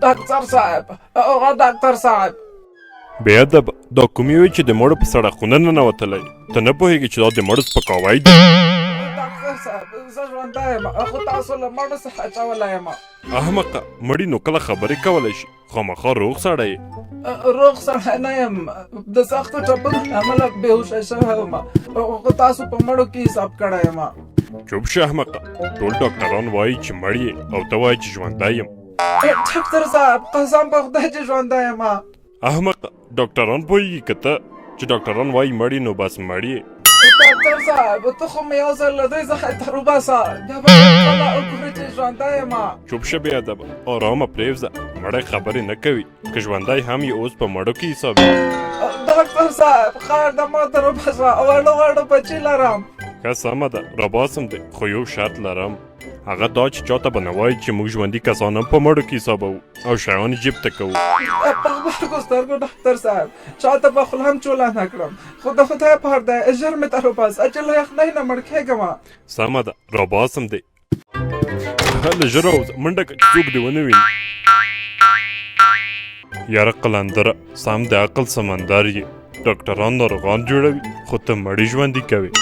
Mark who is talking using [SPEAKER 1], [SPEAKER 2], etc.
[SPEAKER 1] ډاکټر صاحب او ډاکټر صاحب
[SPEAKER 2] بې ادبه دا کومې وې چې د مړو په سړکونه ننوتلی ته نه پوهېږې چې دا د مړو سپکاوی دی
[SPEAKER 1] ډاکټر صاحب زه ژوندی یم خو تاسو له مړو څخه اچولی یم
[SPEAKER 2] احمقه مړي نو کله خبرې کولی شي خامخا روغ سړی یې
[SPEAKER 1] روغ سړی نه یم د سختو ټپونو له امله بېهوشه شوی یم خو تاسو په مړو کې حساب کړی یم
[SPEAKER 2] چوپ شه احمقه ټول ډاکټران وایي چې مړ یې او ته وایي چې ژوندی یم
[SPEAKER 1] ډاکټر صاحب قسم په خدای چې ژوندی یم
[SPEAKER 2] احمقه ډاکټران پوهېږي که ته چې ډاکټران وایي مړ یې نو بس مړ یې
[SPEAKER 1] ډاکټر صاحب ته خو مې یو ځل له دوی څخه تر وباسه بیا به خپله وګورې چې ژوندی یم
[SPEAKER 2] چوپ شه بې ادبه ارامه پرېږده مړی خبرې نه کوي که ژوندی هم یې اوس په مړو کې حسابي
[SPEAKER 1] ډاکټر صاحب خیر د ما تر وباسه واړه واړه بچي لرم
[SPEAKER 2] ښه سمه ده راباسم دی خو یو شرط لرم هغه دا چې چاته به نه وایي چې موږ ژوندي کسان هم په مړو کې حسابوو او شیان یې جیب ته کوو
[SPEAKER 1] په غبرګو سترګو ډاکټر صاحب چاته به خوله هم چوله نه کړم خو د خدای پار دی ژر مې تر وباسه چې له یخنۍ نه مړ کېږم
[SPEAKER 2] سمه ده راباسم دی هله ژر راوځه منډه که چې څوک دې ونه ویني یاره قلندره سم د عقل سمندر یې ډاکټران ناروغان جوړوي خو ته مړي ژوندي کوي